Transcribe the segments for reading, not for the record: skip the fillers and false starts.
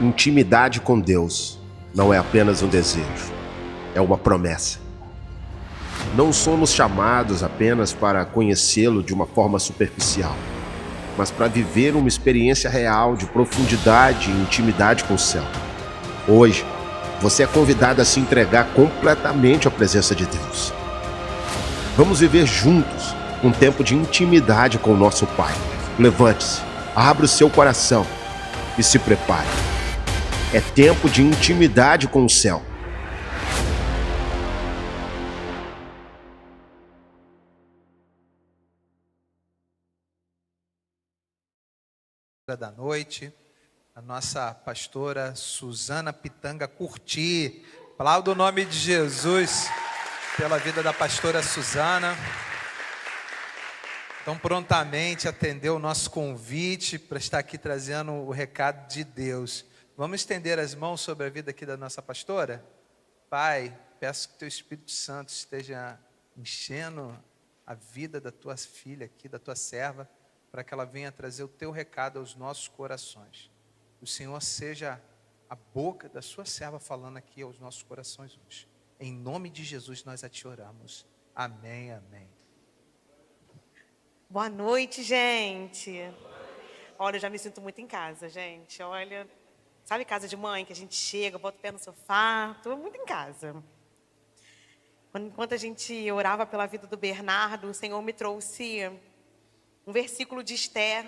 Intimidade com Deus não é apenas um desejo, é uma promessa. Não somos chamados apenas para conhecê-lo de uma forma superficial, mas para viver uma experiência real de profundidade e intimidade com o céu. Hoje, você é convidado a se entregar completamente à presença de Deus. Vamos viver juntos um tempo de intimidade com o nosso Pai. Levante-se, abra o seu coração e se prepare. É tempo de intimidade com o céu. Da noite, a nossa pastora Suzana Pitanga Curti. Aplauda o nome de Jesus pela vida da pastora Suzana. Então, prontamente atendeu o nosso convite para estar aqui trazendo o recado de Deus. Vamos estender as mãos sobre a vida aqui da nossa pastora? Pai, peço que teu Espírito Santo esteja enchendo a vida da tua filha aqui, da tua serva, para que ela venha trazer o teu recado aos nossos corações. O Senhor seja a boca da sua serva falando aqui aos nossos corações hoje. Em nome de Jesus nós a te oramos. Amém, amém. Boa noite, gente. Olha, eu já me sinto muito em casa, gente. Olha, sabe casa de mãe que a gente chega, bota o pé no sofá, estou muito em casa. Enquanto a gente orava pela vida do Bernardo, o Senhor me trouxe um versículo de Esther,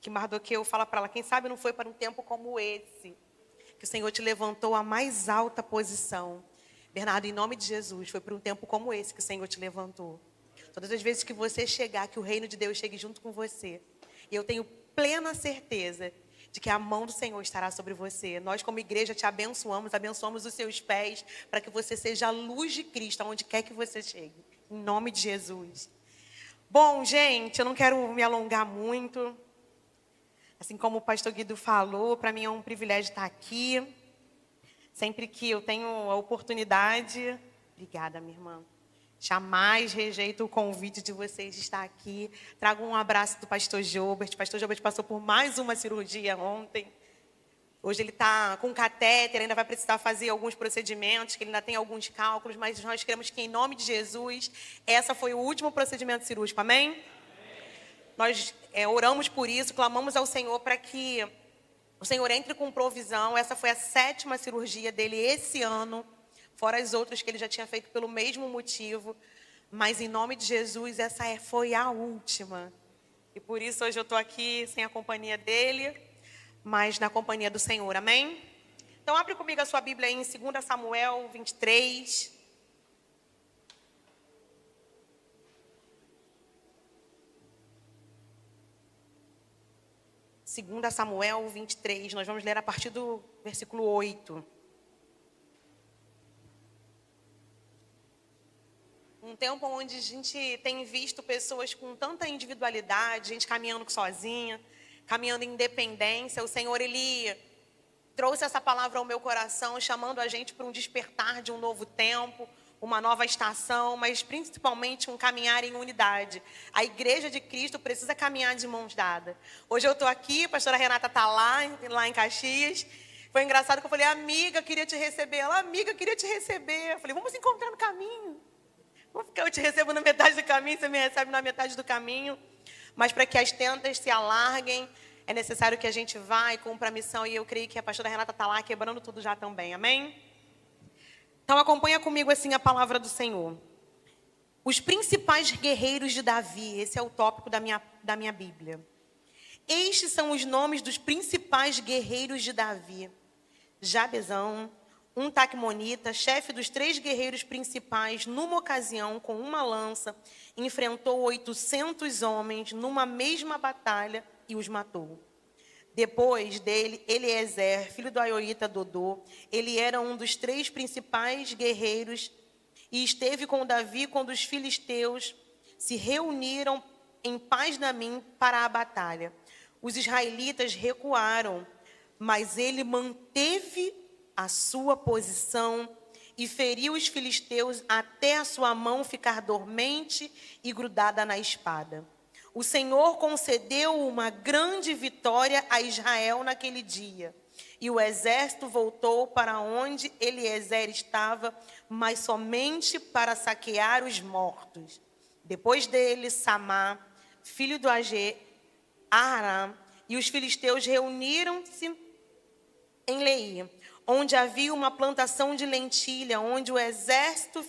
que Mardoqueu fala para ela: quem sabe não foi para um tempo como esse, que o Senhor te levantou à mais alta posição. Bernardo, em nome de Jesus, foi para um tempo como esse que o Senhor te levantou. Todas as vezes que você chegar, que o reino de Deus chegue junto com você. E eu tenho plena certeza de que a mão do Senhor estará sobre você. Nós, como igreja, te abençoamos os seus pés, para que você seja a luz de Cristo, aonde quer que você chegue. Em nome de Jesus. Bom, gente, eu não quero me alongar muito. Assim como o pastor Guido falou, para mim é um privilégio estar aqui. Sempre que eu tenho a oportunidade, obrigada, minha irmã, jamais rejeito o convite de vocês de estar aqui. Trago um abraço do pastor Gilbert. O pastor Gilbert passou por mais uma cirurgia ontem. Hoje ele está com catéter, ainda vai precisar fazer alguns procedimentos, que ele ainda tem alguns cálculos, mas nós queremos que, em nome de Jesus, essa foi o último procedimento cirúrgico, amém? Amém. Nós oramos por isso, clamamos ao Senhor para que o Senhor entre com provisão. Essa foi a 7ª cirurgia dele esse ano, fora as outras que ele já tinha feito pelo mesmo motivo. Mas, em nome de Jesus, essa foi a última. E por isso hoje eu estou aqui sem a companhia dele, mas na companhia do Senhor, amém? Então abre comigo a sua Bíblia aí em 2 Samuel 23. Segunda Samuel 23, nós vamos ler a partir do versículo 8. Um tempo onde a gente tem visto pessoas com tanta individualidade, gente caminhando sozinha, caminhando em independência. O Senhor, Ele trouxe essa palavra ao meu coração, chamando a gente para um despertar de um novo tempo, uma nova estação, mas principalmente um caminhar em unidade. A igreja de Cristo precisa caminhar de mãos dadas. Hoje eu estou aqui, a pastora Renata está lá em Caxias. Foi engraçado que eu falei: amiga, queria te receber. Ela: amiga, queria te receber. Eu falei: vamos encontrar no caminho. Eu te recebo na metade do caminho, você me recebe na metade do caminho. Mas para que as tendas se alarguem, é necessário que a gente vá e cumpra a missão. E eu creio que a pastora Renata está lá quebrando tudo já também, amém? Então acompanha comigo assim a palavra do Senhor. Os principais guerreiros de Davi, esse é o tópico da minha Bíblia. Estes são os nomes dos principais guerreiros de Davi: Jabezão, um taqumonita, chefe dos 3 guerreiros principais. Numa ocasião, com uma lança, enfrentou 800 homens numa mesma batalha e os matou. Depois dele, Eliezer, filho do Aioíta Dodô, ele era um dos 3 principais guerreiros e esteve com Davi quando os filisteus se reuniram em Paz-damim para a batalha. Os israelitas recuaram, mas ele manteve a sua posição e feriu os filisteus até a sua mão ficar dormente e grudada na espada. O Senhor concedeu uma grande vitória a Israel naquele dia. E o exército voltou para onde Eliezer estava, mas somente para saquear os mortos. Depois dele, Samá, filho do Age, Aram, e os filisteus reuniram-se em Leí, onde havia uma plantação de lentilha, onde o exército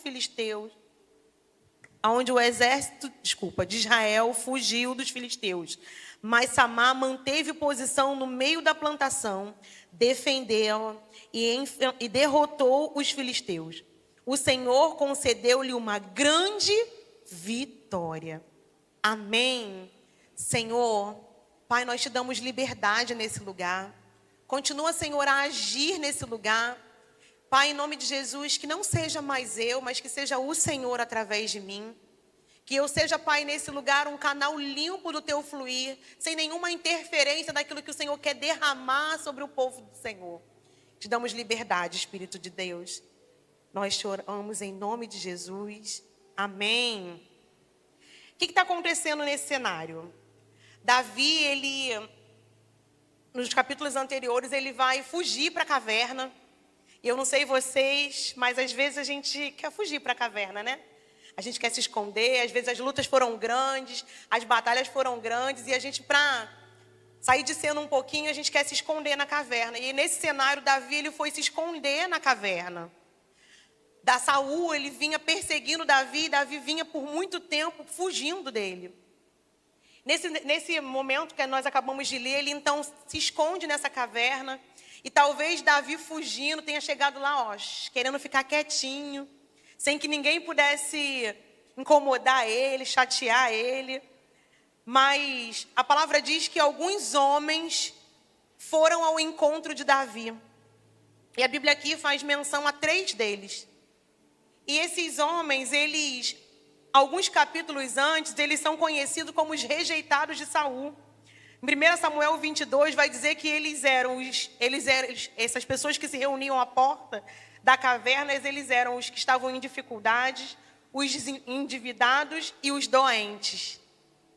de Israel fugiu dos filisteus. Mas Samá manteve posição no meio da plantação, defendeu-a e derrotou os filisteus. O Senhor concedeu-lhe uma grande vitória. Amém. Senhor, Pai, nós te damos liberdade nesse lugar. Continua, Senhor, a agir nesse lugar. Pai, em nome de Jesus, que não seja mais eu, mas que seja o Senhor através de mim. Que eu seja, Pai, nesse lugar um canal limpo do teu fluir, sem nenhuma interferência daquilo que o Senhor quer derramar sobre o povo do Senhor. Te damos liberdade, Espírito de Deus. Nós te oramos em nome de Jesus. Amém. O que está acontecendo nesse cenário? Davi, nos capítulos anteriores, ele vai fugir para a caverna. E eu não sei vocês, mas às vezes a gente quer fugir para a caverna, né? A gente quer se esconder, às vezes as lutas foram grandes, as batalhas foram grandes, e a gente, para sair de cena um pouquinho, a gente quer se esconder na caverna. E nesse cenário, Davi, ele foi se esconder na caverna. Saul, ele vinha perseguindo Davi, e Davi vinha por muito tempo fugindo dele. Nesse momento que nós acabamos de ler, ele então se esconde nessa caverna, e talvez Davi fugindo tenha chegado lá, querendo ficar quietinho, sem que ninguém pudesse incomodar ele, chatear ele. Mas a palavra diz que alguns homens foram ao encontro de Davi. E a Bíblia aqui faz menção a 3 deles. E esses homens, alguns capítulos antes, eles são conhecidos como os rejeitados de Saul. Em 1 Samuel 22 vai dizer que eles eram essas pessoas que se reuniam à porta da caverna, eles eram os que estavam em dificuldades, os endividados e os doentes.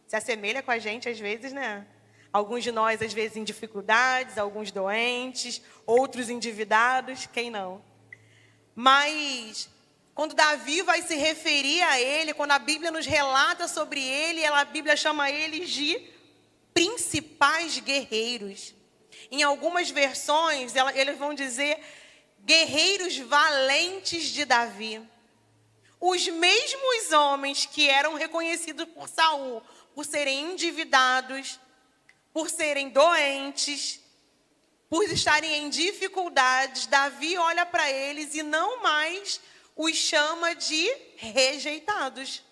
Se assemelha com a gente às vezes, né? Alguns de nós às vezes em dificuldades, alguns doentes, outros endividados, quem não? Mas quando Davi vai se referir a ele, quando a Bíblia nos relata sobre ele, a Bíblia chama eles de principais guerreiros. Em algumas versões, eles vão dizer guerreiros valentes de Davi. Os mesmos homens que eram reconhecidos por Saul, por serem endividados, por serem doentes, por estarem em dificuldades, Davi olha para eles e não mais os chama de rejeitados.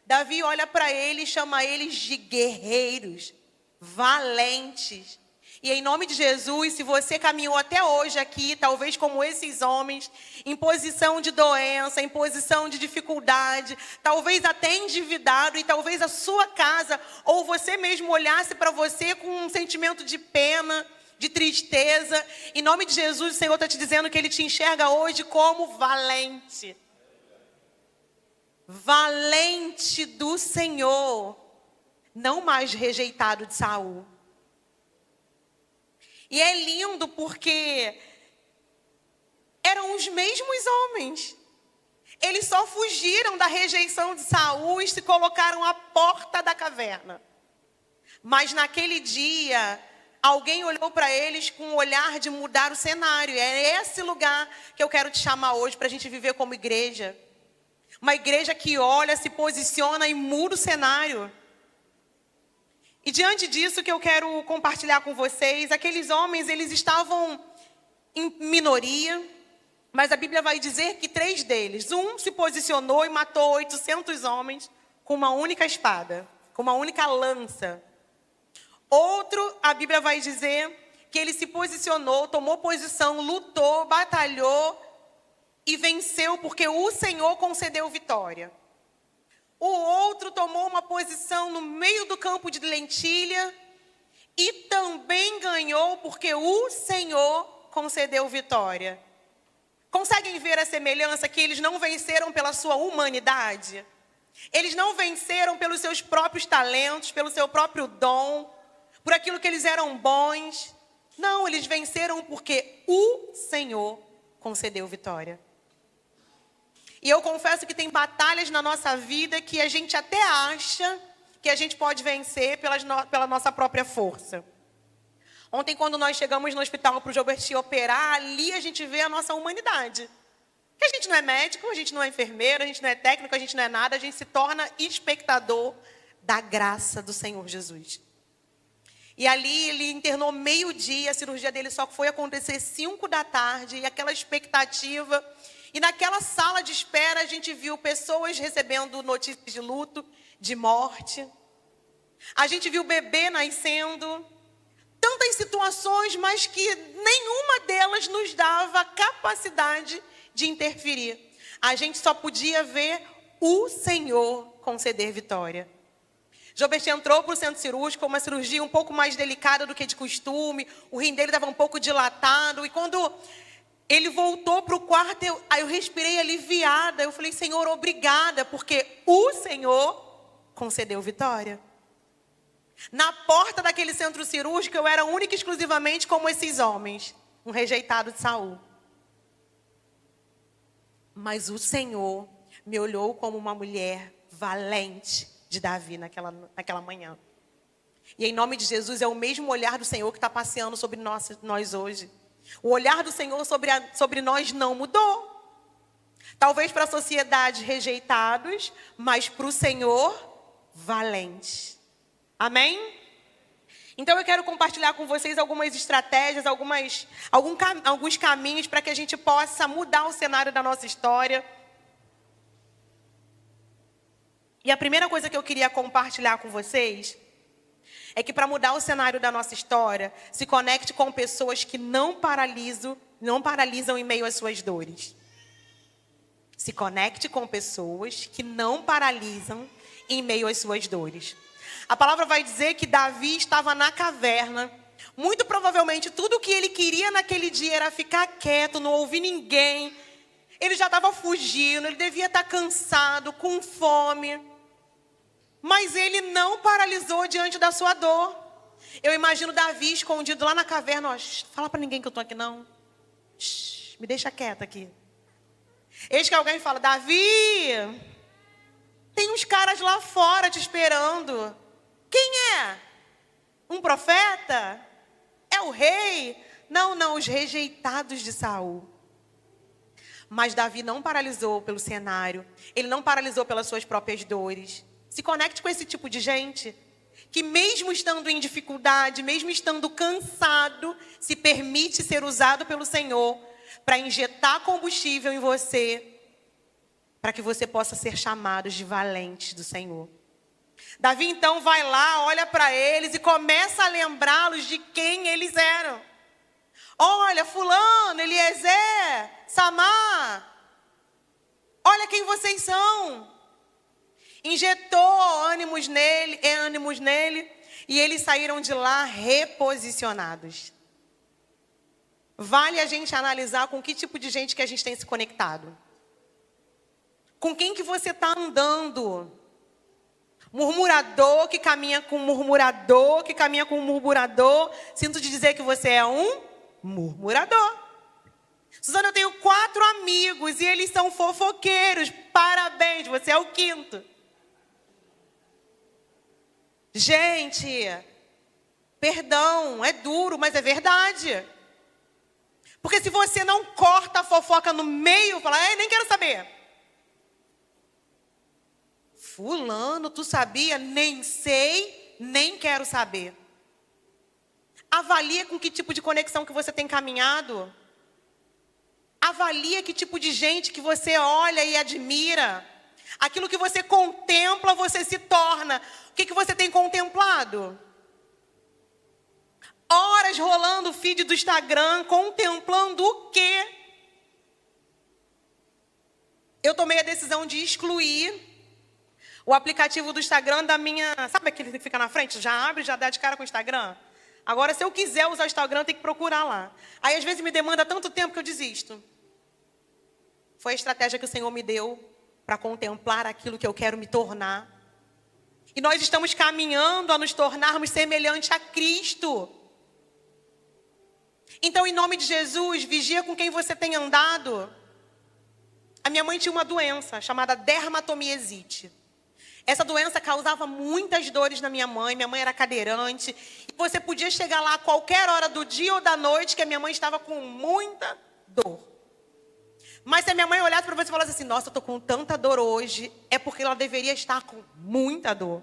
Davi olha para eles e chama eles de guerreiros, valentes. E em nome de Jesus, se você caminhou até hoje aqui, talvez como esses homens, em posição de doença, em posição de dificuldade, talvez até endividado, e talvez a sua casa, ou você mesmo olhasse para você com um sentimento de pena, de tristeza, em nome de Jesus, o Senhor está te dizendo que Ele te enxerga hoje como valente. Valente do Senhor, não mais rejeitado de Saul. E é lindo porque eram os mesmos homens. Eles só fugiram da rejeição de Saul e se colocaram à porta da caverna. Mas naquele dia, alguém olhou para eles com um olhar de mudar o cenário. É esse lugar que eu quero te chamar hoje para a gente viver como igreja. Uma igreja que olha, se posiciona e muda o cenário. E diante disso que eu quero compartilhar com vocês, aqueles homens, eles estavam em minoria, mas a Bíblia vai dizer que 3 deles, um se posicionou e matou 800 homens com uma única espada, com uma única lança. Outro, a Bíblia vai dizer que ele se posicionou, tomou posição, lutou, batalhou e venceu porque o Senhor concedeu vitória. O outro tomou uma posição no meio do campo de lentilha e também ganhou porque o Senhor concedeu vitória. Conseguem ver a semelhança que eles não venceram pela sua humanidade? Eles não venceram pelos seus próprios talentos, pelo seu próprio dom, por aquilo que eles eram bons. Não, eles venceram porque o Senhor concedeu vitória. E eu confesso que tem batalhas na nossa vida que a gente até acha que a gente pode vencer pela nossa própria força. Ontem, quando nós chegamos no hospital para o Gilbert operar, ali a gente vê a nossa humanidade. Que a gente não é médico, a gente não é enfermeiro, a gente não é técnico, a gente não é nada, a gente se torna espectador da graça do Senhor Jesus. E ali ele internou meio-dia, a cirurgia dele só foi acontecer 5 da tarde, e aquela expectativa. E naquela sala de espera a gente viu pessoas recebendo notícias de luto, de morte. A gente viu bebê nascendo. Tantas situações, mas que nenhuma delas nos dava capacidade de interferir. A gente só podia ver o Senhor conceder vitória. Gilbert entrou para o centro cirúrgico, uma cirurgia um pouco mais delicada do que de costume. O rim dele estava um pouco dilatado. E quando ele voltou para o quarto, eu respirei aliviada. Eu falei, Senhor, obrigada, porque o Senhor concedeu vitória. Na porta daquele centro cirúrgico, eu era única e exclusivamente como esses homens, um rejeitado de Saul. Mas o Senhor me olhou como uma mulher valente de Davi naquela manhã. E em nome de Jesus, é o mesmo olhar do Senhor que está passeando sobre nós hoje. O olhar do Senhor sobre nós não mudou. Talvez para a sociedade rejeitados, mas para o Senhor valentes. Amém? Então eu quero compartilhar com vocês algumas estratégias, alguns caminhos para que a gente possa mudar o cenário da nossa história. E a primeira coisa que eu queria compartilhar com vocês é que para mudar o cenário da nossa história, se conecte com pessoas que não paralisam em meio às suas dores. Se conecte com pessoas que não paralisam em meio às suas dores. A palavra vai dizer que Davi estava na caverna. Muito provavelmente tudo o que ele queria naquele dia era ficar quieto, não ouvir ninguém. Ele já estava fugindo, ele devia estar cansado, com fome. Mas ele não paralisou diante da sua dor. Eu imagino Davi escondido lá na caverna. Fala para ninguém que eu estou aqui não. Me deixa quieta aqui. Eis que alguém fala, Davi, tem uns caras lá fora te esperando. Quem é? Um profeta? É o rei? Não, os rejeitados de Saul. Mas Davi não paralisou pelo cenário. Ele não paralisou pelas suas próprias dores. Se conecte com esse tipo de gente que mesmo estando em dificuldade, mesmo estando cansado, se permite ser usado pelo Senhor para injetar combustível em você, para que você possa ser chamado de valentes do Senhor. Davi então vai lá, olha para eles e começa a lembrá-los de quem eles eram. Olha, fulano, Eliezer, Samar, olha quem vocês são. Injetou ânimos nele e eles saíram de lá reposicionados. Vale a gente analisar com que tipo de gente que a gente tem se conectado. Com quem que você está andando? Murmurador que caminha com murmurador, que caminha com murmurador. Sinto te dizer que você é um murmurador. Suzana, eu tenho 4 amigos e eles são fofoqueiros. Parabéns, você é o 5º. Gente, perdão, é duro, mas é verdade. Porque se você não corta a fofoca no meio, fala, nem quero saber. Fulano, tu sabia? Nem sei, nem quero saber. Avalia com que tipo de conexão que você tem caminhado. Avalia que tipo de gente que você olha e admira. Aquilo que você contempla, você se torna. O que você tem contemplado? Horas rolando o feed do Instagram, contemplando o quê? Eu tomei a decisão de excluir o aplicativo do Instagram da minha... Sabe aquele que fica na frente? Já abre, já dá de cara com o Instagram? Agora, se eu quiser usar o Instagram, tem que procurar lá. Aí, às vezes, me demanda tanto tempo que eu desisto. Foi a estratégia que o Senhor me deu para contemplar aquilo que eu quero me tornar. E nós estamos caminhando a nos tornarmos semelhante a Cristo. Então, em nome de Jesus, vigia com quem você tem andado. A minha mãe tinha uma doença chamada dermatomiesite. Essa doença causava muitas dores na minha mãe era cadeirante. E você podia chegar lá a qualquer hora do dia ou da noite que a minha mãe estava com muita dor. Mas se a minha mãe olhasse para você e falasse assim, nossa, eu estou com tanta dor hoje, é porque ela deveria estar com muita dor.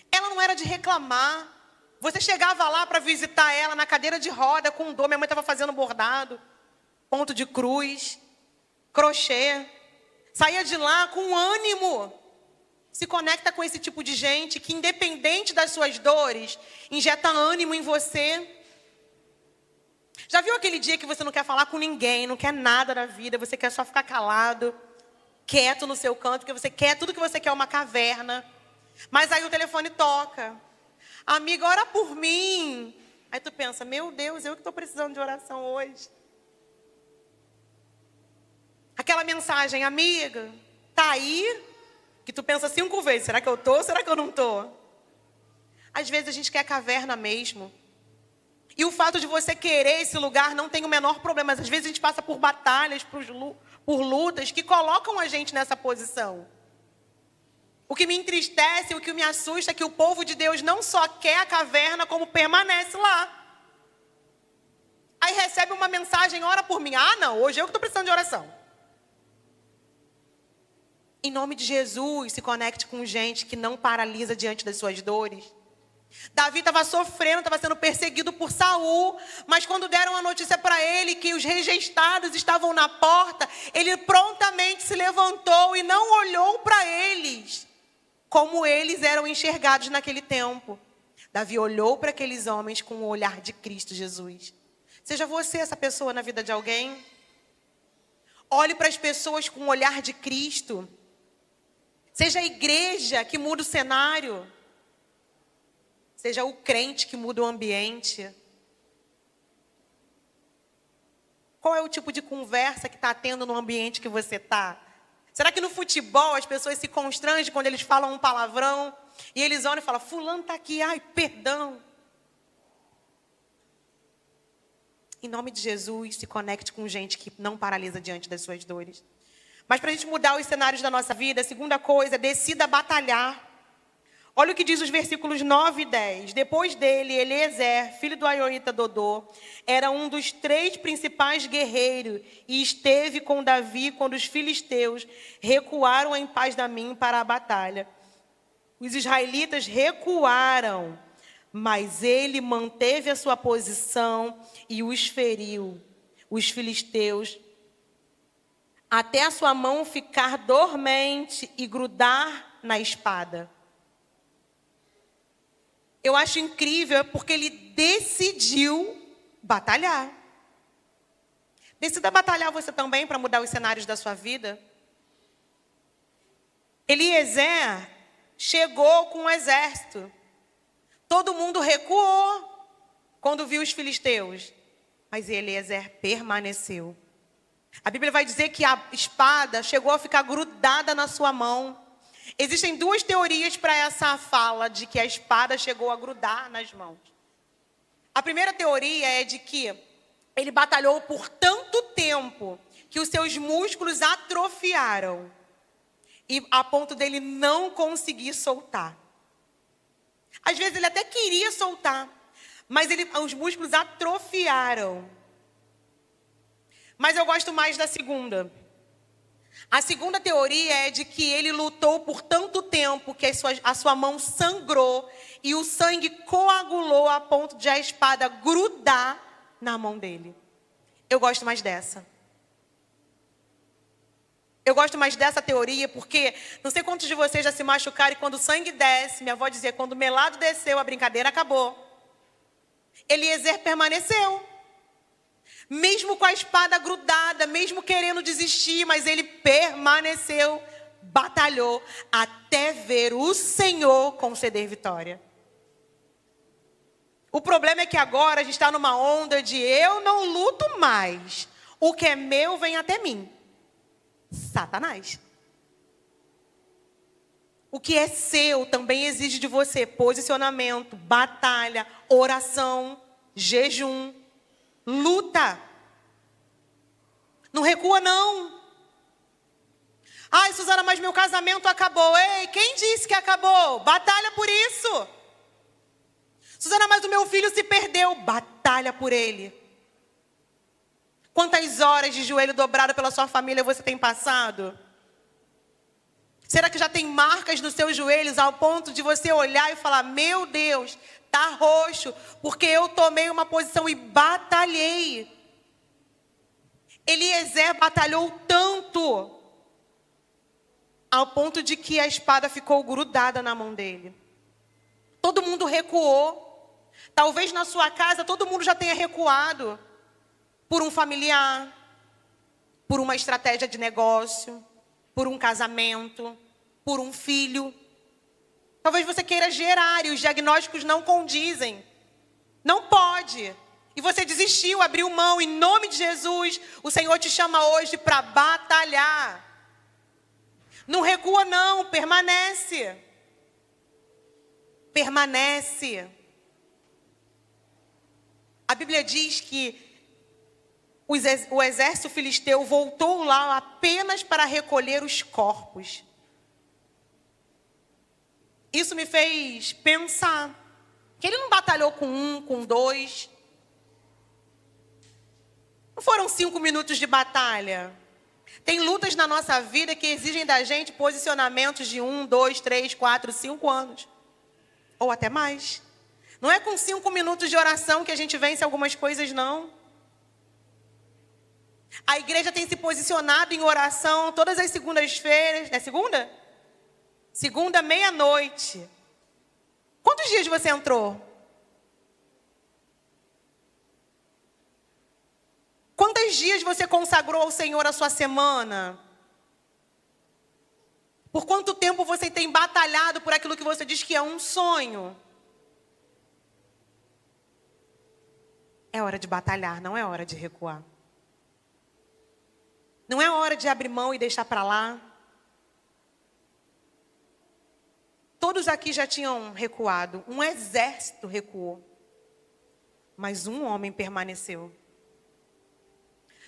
Ela não era de reclamar. Você chegava lá para visitar ela na cadeira de roda com dor. Minha mãe estava fazendo bordado, ponto de cruz, crochê. Saía de lá com ânimo. Se conecta com esse tipo de gente que, independente das suas dores, injeta ânimo em você. Já viu aquele dia que você não quer falar com ninguém, não quer nada da vida, você quer só ficar calado, quieto no seu canto, porque você quer, tudo que você quer é uma caverna. Mas aí o telefone toca. Amiga, ora por mim. Aí tu pensa, meu Deus, eu que estou precisando de oração hoje. Aquela mensagem, amiga, tá aí? Que tu pensa 5 vezes, será que eu tô ou será que eu não tô? Às vezes a gente quer caverna mesmo. E o fato de você querer esse lugar não tem o menor problema. Mas às vezes a gente passa por batalhas, por lutas que colocam a gente nessa posição. O que me entristece, o que me assusta é que o povo de Deus não só quer a caverna, como permanece lá. Aí recebe uma mensagem, ora por mim. Ah, não, hoje eu que estou precisando de oração. Em nome de Jesus, se conecte com gente que não paralisa diante das suas dores. Davi estava sofrendo, estava sendo perseguido por Saul, mas quando deram a notícia para ele que os rejeitados estavam na porta, ele prontamente se levantou e não olhou para eles, como eles eram enxergados naquele tempo. Davi olhou para aqueles homens com o olhar de Cristo Jesus. Seja você essa pessoa na vida de alguém. Olhe para as pessoas com o olhar de Cristo. Seja a igreja que muda o cenário. Seja o crente que muda o ambiente. Qual é o tipo de conversa que está tendo no ambiente que você está? Será que no futebol as pessoas se constrangem quando eles falam um palavrão? E eles olham e falam, fulano está aqui, ai, perdão. Em nome de Jesus, se conecte com gente que não paralisa diante das suas dores. Mas para a gente mudar os cenários da nossa vida, a segunda coisa, decida batalhar. Olha o que diz os versículos 9 e 10. Depois dele, Eliezer, filho do Aioita Dodô, era um dos 3 principais guerreiros e esteve com Davi quando os filisteus recuaram em Paz-damim para a batalha. Os israelitas recuaram, mas ele manteve a sua posição e os feriu. Os filisteus, até a sua mão ficar dormente e grudar na espada. Eu acho incrível porque ele decidiu batalhar. Decida batalhar você também para mudar os cenários da sua vida. Eliezer chegou com um exército. Todo mundo recuou quando viu os filisteus. Mas Eliezer permaneceu. A Bíblia vai dizer que a espada chegou a ficar grudada na sua mão. Existem 2 teorias para essa fala de que a espada chegou a grudar nas mãos. A primeira teoria é de que ele batalhou por tanto tempo que os seus músculos atrofiaram e a ponto dele não conseguir soltar. Às vezes ele até queria soltar, mas os músculos atrofiaram. Mas eu gosto mais da segunda. A segunda teoria é de que ele lutou por tanto tempo que a sua mão sangrou e o sangue coagulou a ponto de a espada grudar na mão dele. Eu gosto mais dessa. Eu gosto mais dessa teoria porque não sei quantos de vocês já se machucaram e quando o sangue desce, minha avó dizia, quando o melado desceu, a brincadeira acabou. Eliezer permaneceu. Mesmo com a espada grudada, mesmo querendo desistir, mas ele permaneceu, batalhou, até ver o Senhor conceder vitória. O problema é que agora a gente está numa onda de eu não luto mais. O que é meu vem até mim. Satanás. O que é seu também exige de você posicionamento, batalha, oração, jejum. Luta. Não recua, não. Ai, Suzana, mas meu casamento acabou. Ei, quem disse que acabou? Batalha por isso. Suzana, mas o meu filho se perdeu. Batalha por ele. Quantas horas de joelho dobrado pela sua família você tem passado? Será que já tem marcas nos seus joelhos ao ponto de você olhar e falar, meu Deus, tá roxo, porque eu tomei uma posição e batalhei. Eliezer batalhou tanto, ao ponto de que a espada ficou grudada na mão dele. Todo mundo recuou. Talvez na sua casa todo mundo já tenha recuado. Por um familiar, por uma estratégia de negócio, por um casamento, por um filho. Talvez você queira gerar e os diagnósticos não condizem. Não pode. E você desistiu, abriu mão. Em nome de Jesus, o Senhor te chama hoje para batalhar. Não recua não, permanece. Permanece. A Bíblia diz que o exército filisteu voltou lá apenas para recolher os corpos. Isso me fez pensar que ele não batalhou com um, com dois. Não foram 5 minutos de batalha. Tem lutas na nossa vida que exigem da gente posicionamentos de 1, 2, 3, 4, 5 anos. Ou até mais. Não é com 5 minutos de oração que a gente vence algumas coisas, não. A igreja tem se posicionado em oração todas as segundas-feiras. É segunda? Segunda, meia-noite. Quantos dias você entrou? Quantos dias você consagrou ao Senhor a sua semana? Por quanto tempo você tem batalhado por aquilo que você diz que é um sonho? É hora de batalhar, não é hora de recuar. Não é hora de abrir mão e deixar para lá. Todos aqui já tinham recuado. Um exército recuou. Mas um homem permaneceu.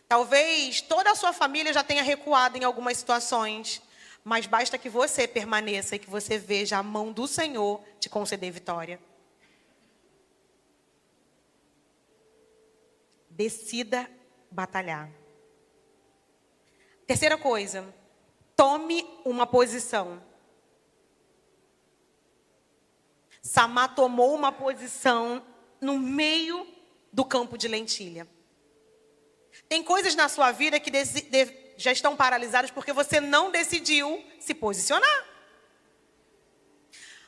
Talvez toda a sua família já tenha recuado em algumas situações. Mas basta que você permaneça e que você veja a mão do Senhor te conceder vitória. Decida batalhar. Terceira coisa, tome uma posição. Samar tomou uma posição no meio do campo de lentilha. Tem coisas na sua vida que já estão paralisadas porque você não decidiu se posicionar.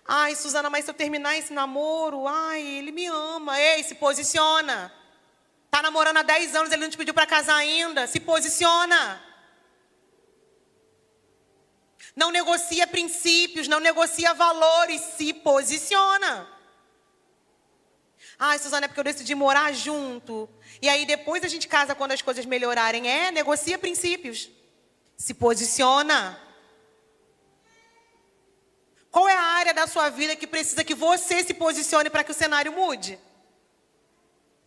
Ai, Suzana, mas se eu terminar esse namoro, ai, ele me ama. Ei, se posiciona. Tá namorando há 10 anos, ele não te pediu para casar ainda. Se posiciona. Não negocia princípios, não negocia valores, se posiciona. Ai, Suzana, é porque eu decidi morar junto. E aí depois a gente casa quando as coisas melhorarem. Negocia princípios. Se posiciona. Qual é a área da sua vida que precisa que você se posicione para que o cenário mude?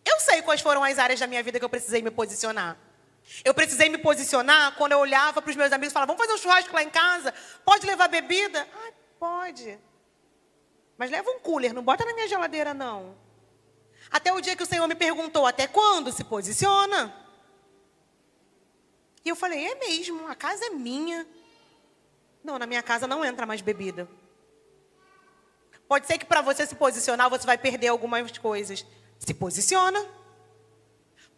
Eu sei quais foram as áreas da minha vida que eu precisei me posicionar. Eu precisei me posicionar quando eu olhava para os meus amigos e falava, vamos fazer um churrasco lá em casa? Pode levar bebida? Ah, pode. Mas leva um cooler, não bota na minha geladeira, não. Até o dia que o Senhor me perguntou, até quando? Se posiciona. E eu falei, é mesmo, a casa é minha. Não, na minha casa não entra mais bebida. Pode ser que para você se posicionar, você vai perder algumas coisas. Se posiciona.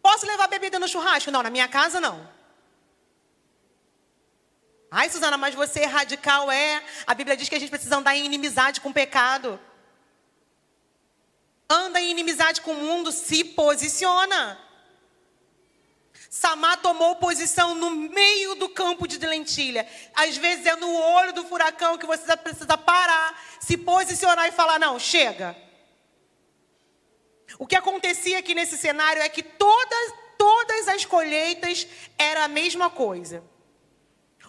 Posso levar bebida no churrasco? Não, na minha casa não. Ai, Suzana, mas você é radical, A Bíblia diz que a gente precisa andar em inimizade com o pecado. Anda em inimizade com o mundo, se posiciona. Samar tomou posição no meio do campo de lentilha. Às vezes é no olho do furacão que você precisa parar, se posicionar e falar, não, chega. O que acontecia aqui nesse cenário é que todas as colheitas era a mesma coisa.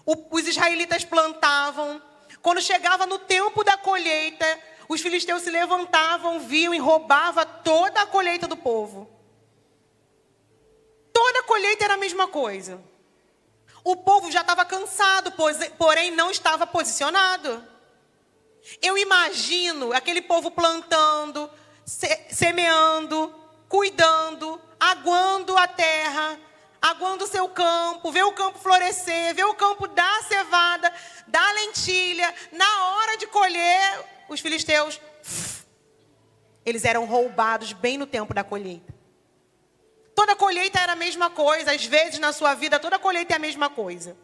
Os israelitas plantavam. Quando chegava no tempo da colheita, os filisteus se levantavam, viam e roubavam toda a colheita do povo. colheita era a mesma coisa. O povo já estava cansado, porém não estava posicionado. Eu imagino aquele povo plantando, semeando, cuidando, aguando a terra, aguando o seu campo, ver o campo florescer, ver o campo dar cevada, dar lentilha. Na hora de colher, os filisteus, eles eram roubados bem no tempo da colheita. Toda colheita era a mesma coisa. Às vezes na sua vida, toda colheita é a mesma coisa.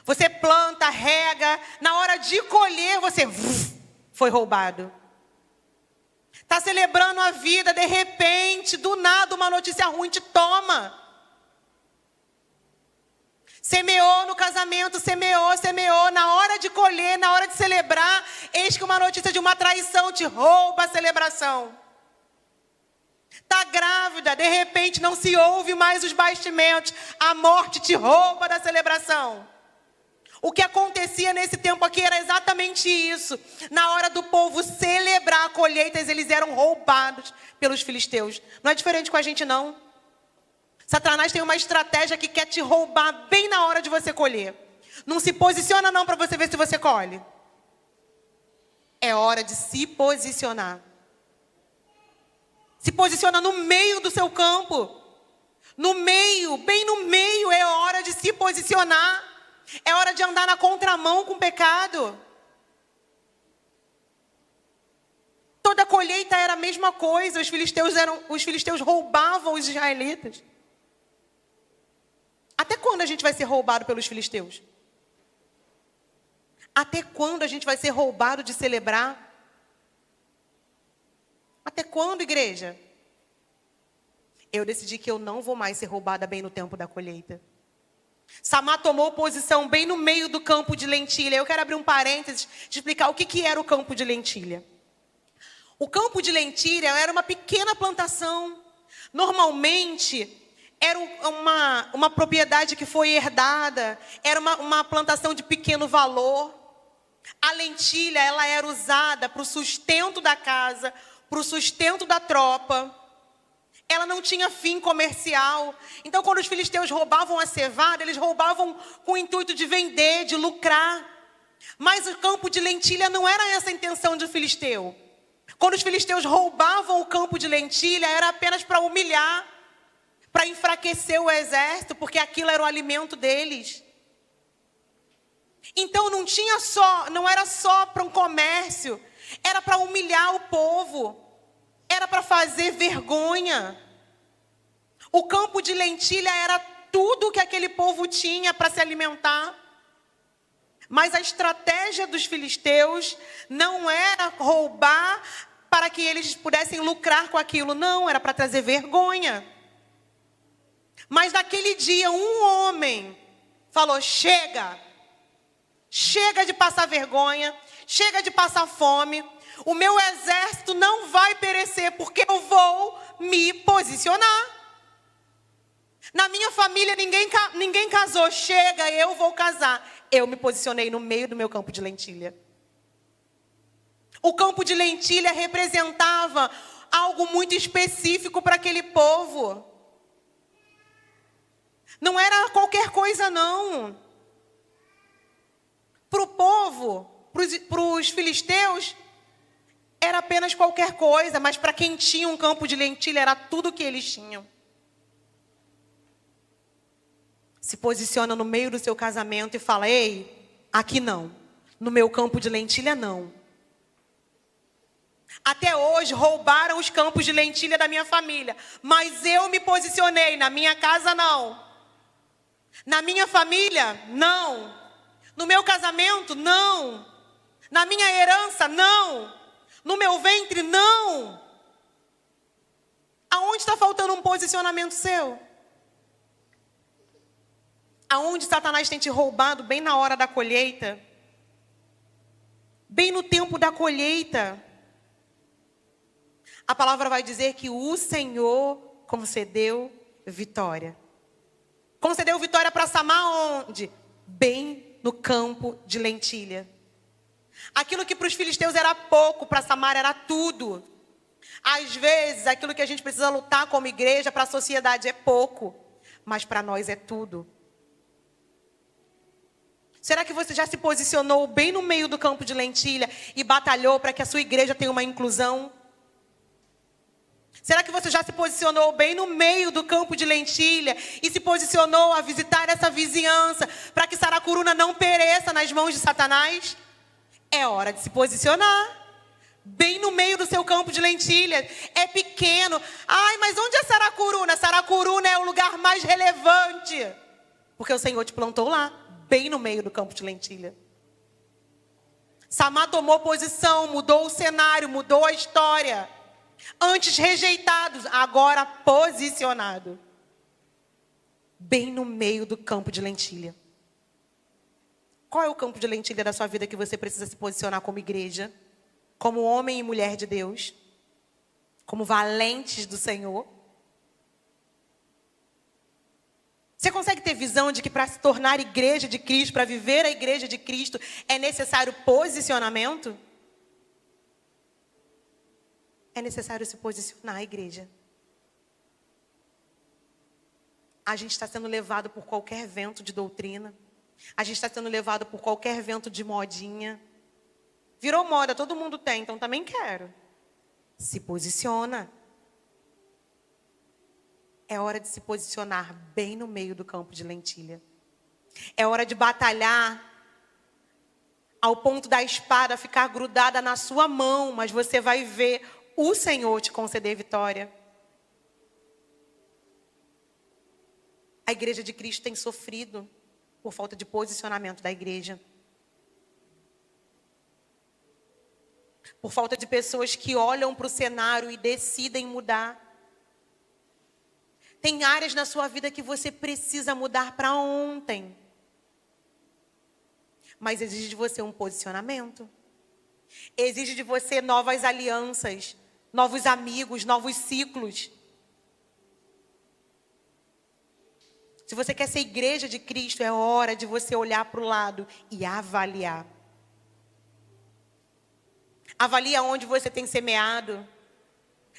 Você planta, rega, na hora de colher, você foi roubado. Está celebrando a vida, de repente, do nada, uma notícia ruim te toma. Semeou no casamento, semeou. Na hora de colher, na hora de celebrar, eis que uma notícia de uma traição te rouba a celebração. Está grávida, de repente não se ouve mais os bastimentos, a morte te rouba da celebração. O que acontecia nesse tempo aqui era exatamente isso. Na hora do povo celebrar colheitas, eles eram roubados pelos filisteus. Não é diferente com a gente, não. Satanás tem uma estratégia que quer te roubar bem na hora de você colher. Não se posiciona não para você ver se você colhe. É hora de se posicionar. Se posiciona no meio do seu campo. No meio, bem no meio, é hora de se posicionar. É hora de andar na contramão com o pecado. Toda colheita era a mesma coisa. Os filisteus roubavam os israelitas. Até quando a gente vai ser roubado pelos filisteus? Até quando a gente vai ser roubado de celebrar? Até quando, igreja? Eu decidi que eu não vou mais ser roubada bem no tempo da colheita. Samar tomou posição bem no meio do campo de lentilha. Eu quero abrir um parênteses de explicar o que era o campo de lentilha. O campo de lentilha era uma pequena plantação. Normalmente, era uma propriedade que foi herdada. Era uma plantação de pequeno valor. A lentilha, ela era usada para o sustento da casa, para o sustento da tropa. Ela não tinha fim comercial. Então, quando os filisteus roubavam a cevada, eles roubavam com o intuito de vender, de lucrar. Mas o campo de lentilha não era essa a intenção do filisteu. Quando os filisteus roubavam o campo de lentilha, era apenas para humilhar, para enfraquecer o exército, porque aquilo era o alimento deles. Então, não era só para um comércio, era para humilhar o povo. Era para fazer vergonha. O campo de lentilha era tudo que aquele povo tinha para se alimentar. Mas a estratégia dos filisteus não era roubar para que eles pudessem lucrar com aquilo. Não, era para trazer vergonha. Mas naquele dia, um homem falou: chega de passar vergonha, chega de passar fome. O meu exército não vai perecer, porque eu vou me posicionar. Na minha família ninguém casou. Chega, eu vou casar. Eu me posicionei no meio do meu campo de lentilha. O campo de lentilha representava algo muito específico para aquele povo. Não era qualquer coisa, não. Para o povo, para os filisteus, era apenas qualquer coisa, mas para quem tinha um campo de lentilha, era tudo o que eles tinham. Se posiciona no meio do seu casamento e fala: ei, aqui não. No meu campo de lentilha, não. Até hoje, roubaram os campos de lentilha da minha família. Mas eu me posicionei. Na minha casa, não. Na minha família, não. No meu casamento, não. Na minha herança, não. No meu ventre, não. Aonde está faltando um posicionamento seu? Aonde Satanás tem te roubado bem na hora da colheita? Bem no tempo da colheita. A palavra vai dizer que o Senhor concedeu vitória. Concedeu vitória para Samar onde? Bem no campo de lentilha. Aquilo que para os filisteus era pouco, para Samar era tudo. Às vezes, aquilo que a gente precisa lutar como igreja, para a sociedade é pouco. mas para nós é tudo. Será que você já se posicionou bem no meio do campo de lentilha e batalhou para que a sua igreja tenha uma inclusão? Será que você já se posicionou bem no meio do campo de lentilha e se posicionou a visitar essa vizinhança para que Saracuruna não pereça nas mãos de Satanás? É hora de se posicionar. Bem no meio do seu campo de lentilha. É pequeno. Ai, mas onde é Saracuruna? Saracuruna é o lugar mais relevante. Porque o Senhor te plantou lá, bem no meio do campo de lentilha. Samar tomou posição, mudou o cenário, mudou a história. Antes rejeitados, agora posicionado. Bem no meio do campo de lentilha. Qual é o campo de lentilha da sua vida que você precisa se posicionar como igreja? Como homem e mulher de Deus? Como valentes do Senhor? Você consegue ter visão de que para se tornar igreja de Cristo, para viver a igreja de Cristo, é necessário posicionamento? É necessário se posicionar, igreja. A gente está sendo levado por qualquer vento de doutrina. A gente está sendo levado por qualquer vento de modinha. Virou moda, todo mundo tem, então também quero. Se posiciona. É hora de se posicionar bem no meio do campo de lentilha. É hora de batalhar ao ponto da espada ficar grudada na sua mão, mas você vai ver o Senhor te conceder vitória. A igreja de Cristo tem sofrido por falta de posicionamento da igreja. Por falta de pessoas que olham para o cenário e decidem mudar. Tem áreas na sua vida que você precisa mudar para ontem. Mas exige de você um posicionamento. Exige de você novas alianças, novos amigos, novos ciclos. Se você quer ser igreja de Cristo, é hora de você olhar para o lado e avaliar. Avalia onde você tem semeado.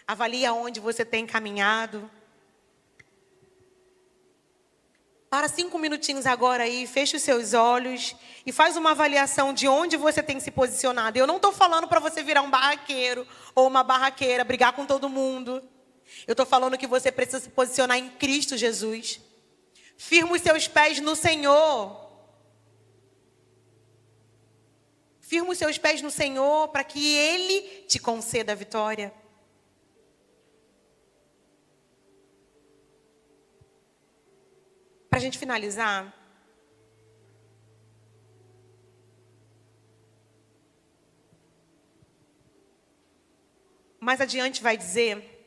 Avalia onde você tem caminhado. Para 5 minutinhos agora aí, feche os seus olhos e faz uma avaliação de onde você tem se posicionado. Eu não estou falando para você virar um barraqueiro ou uma barraqueira, brigar com todo mundo. Eu estou falando que você precisa se posicionar em Cristo Jesus. Firma os seus pés no Senhor. Firma os seus pés no Senhor para que Ele te conceda a vitória. Para a gente finalizar, mais adiante vai dizer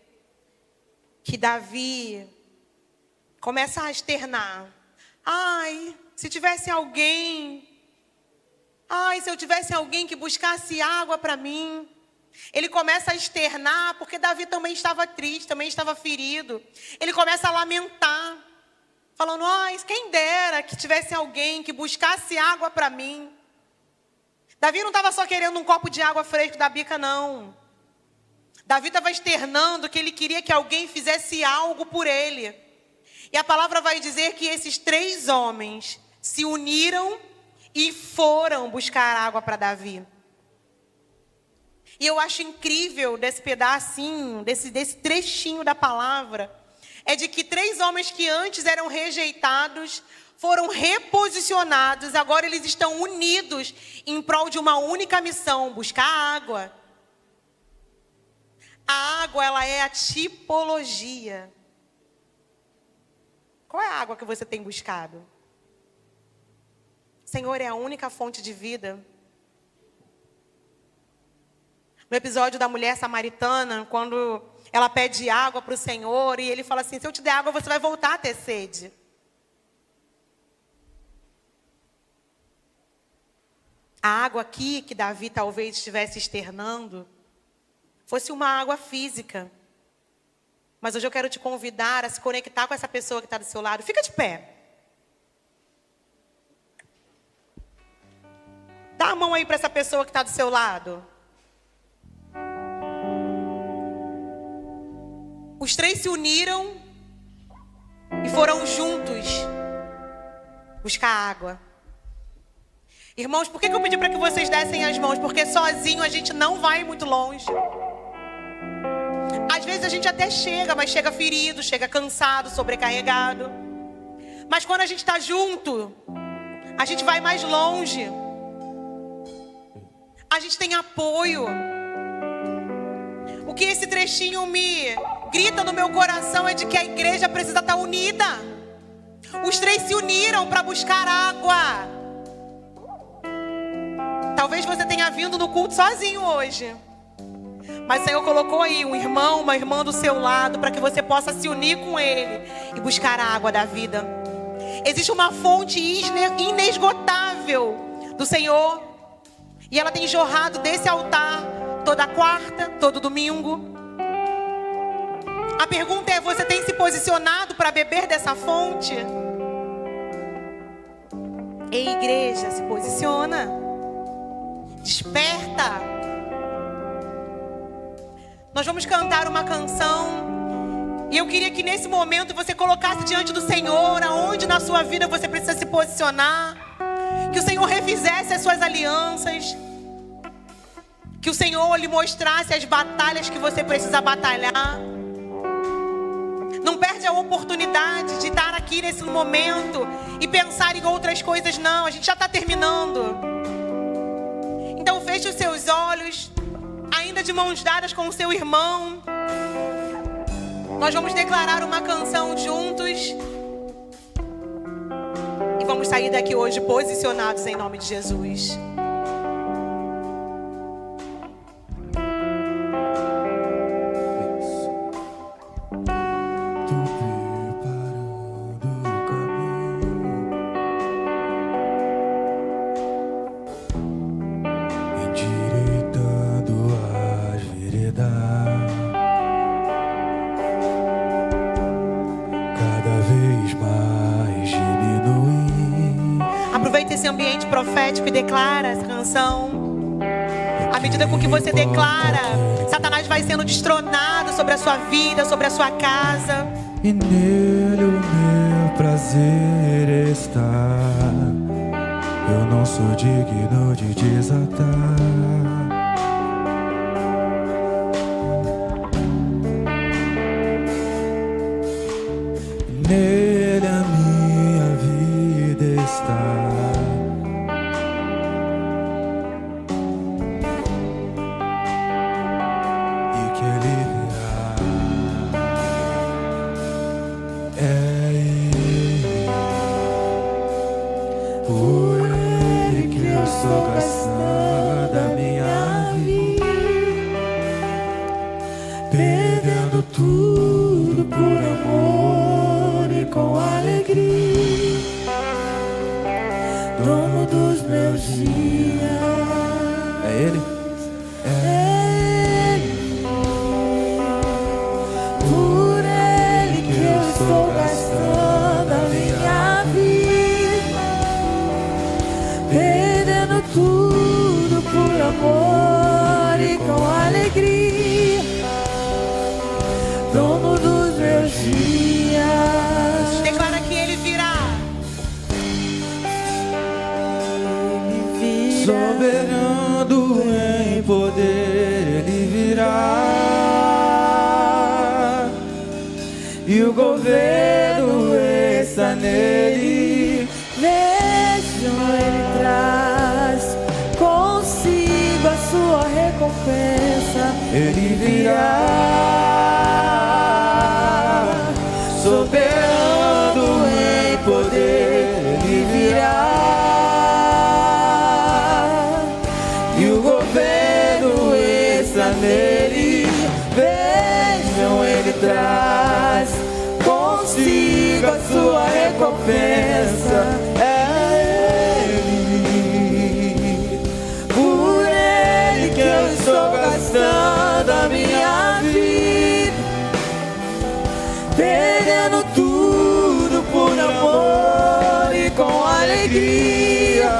que Davi começa a externar. Ai, se tivesse alguém. Ai, se eu tivesse alguém que buscasse água para mim. Ele começa a externar, porque Davi também estava triste, também estava ferido. Ele começa a lamentar, falando, ai, quem dera que tivesse alguém que buscasse água para mim. Davi não estava só querendo um copo de água fresco da bica, não. Davi estava externando que ele queria que alguém fizesse algo por ele. E a palavra vai dizer que esses 3 homens se uniram e foram buscar água para Davi. E eu acho incrível desse pedacinho, desse trechinho da palavra, é de que 3 homens que antes eram rejeitados, foram reposicionados, agora eles estão unidos em prol de uma única missão, buscar água. A água, ela é a tipologia. Qual é a água que você tem buscado? Senhor, é a única fonte de vida. No episódio da mulher samaritana, quando ela pede água para o Senhor, e ele fala assim, se eu te der água, você vai voltar a ter sede. A água aqui, que Davi talvez estivesse externando, fosse uma água física. Mas hoje eu quero te convidar a se conectar com essa pessoa que está do seu lado. Fica de pé. Dá a mão aí para essa pessoa que está do seu lado. Os 3 se uniram e foram juntos buscar água. Irmãos, por que eu pedi para que vocês dessem as mãos? Porque sozinho a gente não vai muito longe. Às vezes a gente até chega, mas chega ferido, chega cansado, sobrecarregado. Mas quando a gente está junto, a gente vai mais longe. A gente tem apoio. O que esse trechinho me grita no meu coração é de que a igreja precisa estar unida. Os 3 se uniram para buscar água. Talvez você tenha vindo no culto sozinho hoje, mas o Senhor colocou aí um irmão, uma irmã do seu lado, para que você possa se unir com ele e buscar a água da vida. Existe uma fonte inesgotável do Senhor, e ela tem jorrado desse altar toda quarta, todo domingo. A pergunta é: você tem se posicionado para beber dessa fonte? Ei, igreja, se posiciona. Desperta. Nós vamos cantar uma canção, e eu queria que nesse momento você colocasse diante do Senhor aonde na sua vida você precisa se posicionar. Que o Senhor refizesse as suas alianças. Que o Senhor lhe mostrasse as batalhas que você precisa batalhar. Não perde a oportunidade de estar aqui nesse momento e pensar em outras coisas, não. A gente já está terminando. Então feche os seus olhos, ainda de mãos dadas com o seu irmão. Nós vamos declarar uma canção juntos. E vamos sair daqui hoje posicionados em nome de Jesus. Esse ambiente profético e declara essa canção. À medida com que você declara, Satanás vai sendo destronado sobre a sua vida, sobre a sua casa. E nele o meu prazer está. Eu não sou digno de desatar. Nele a minha vida está. Tudo por amor e com alegria, dono dos meus dias. É Ele? É Ele. Por Ele que eu estou gastando a minha vida, perdendo tudo por amor e com alegria, dono dos meus dias. Declara que Ele virá. Soberano em poder, Ele virá. E o governo está nele. Vejam, Ele traz consigo a sua recompensa. Ele virá. Soberano em poder, Ele virá. E o governo está nele. Vejam, Ele traz consigo a sua recompensa. É Ele. Por Ele que eu estou gastando a minha vida, perdendo tudo por amor e com alegria,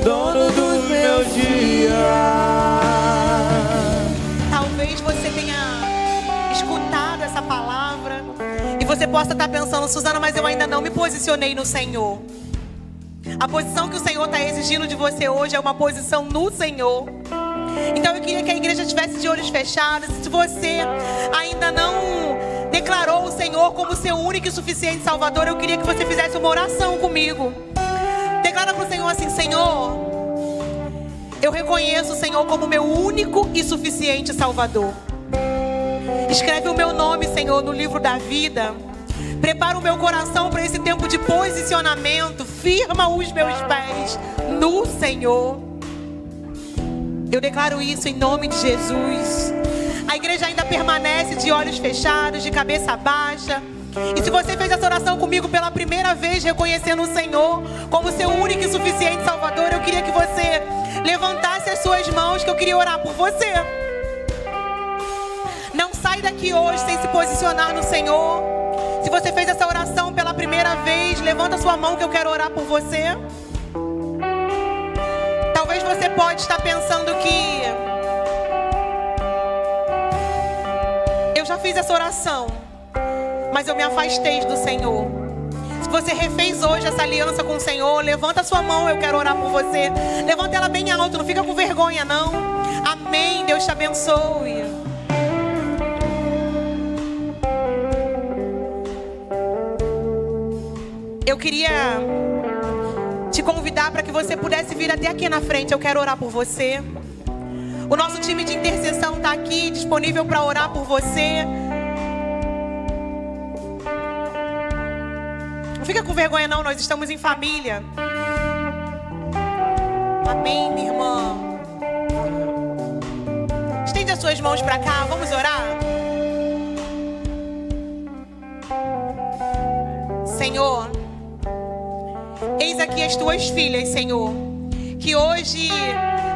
dono dos meus dias. Talvez você tenha escutado essa palavra e você possa estar pensando: Suzana, mas eu ainda não me posicionei no Senhor. A posição que o Senhor está exigindo de você hoje é uma posição no Senhor. Então eu queria que a igreja estivesse de olhos fechados. Se você ainda não declarou o Senhor como seu único e suficiente Salvador, eu queria que você fizesse uma oração comigo. Declara para o Senhor assim: Senhor, eu reconheço o Senhor como meu único e suficiente Salvador. Escreve o meu nome, Senhor, no livro da vida. Prepara o meu coração para esse tempo de posicionamento. Firma os meus pés no Senhor. Eu declaro isso em nome de Jesus. A igreja ainda permanece de olhos fechados, de cabeça baixa. E se você fez essa oração comigo pela primeira vez, reconhecendo o Senhor como seu único e suficiente Salvador, eu queria que você levantasse as suas mãos, que eu queria orar por você. Não sai daqui hoje sem se posicionar no Senhor. Se você fez essa oração pela primeira vez, levanta a sua mão que eu quero orar por você. Talvez você pode estar pensando que eu já fiz essa oração, mas eu me afastei do Senhor. Se você refez hoje essa aliança com o Senhor, levanta a sua mão, eu quero orar por você. Levanta ela bem alto, não fica com vergonha não. Amém, Deus te abençoe. Eu queria te convidar para que você pudesse vir até aqui na frente. Eu quero orar por você. O nosso time de intercessão está aqui, disponível para orar por você. Não fica com vergonha não, nós estamos em família. Amém, minha irmã. Estende as suas mãos para cá, vamos orar? Senhor, eis aqui as tuas filhas, Senhor, que hoje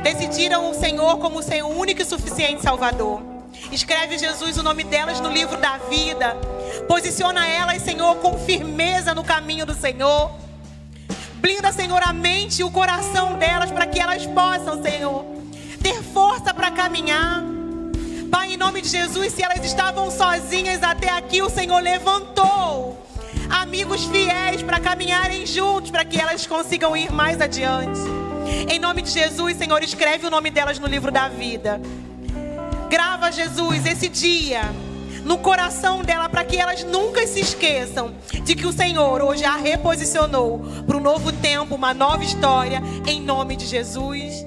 decidiram o Senhor como seu único e suficiente Salvador. Escreve, Jesus, o nome delas no livro da vida. Posiciona elas, Senhor, com firmeza no caminho do Senhor. Blinda, Senhor, a mente e o coração delas para que elas possam, Senhor, ter força para caminhar. Pai, em nome de Jesus, se elas estavam sozinhas até aqui, o Senhor levantou amigos fiéis para caminharem juntos, para que elas consigam ir mais adiante. Em nome de Jesus, Senhor, escreve o nome delas no livro da vida. Grava, Jesus, esse dia no coração dela, para que elas nunca se esqueçam de que o Senhor hoje a reposicionou para um novo tempo, uma nova história, em nome de Jesus.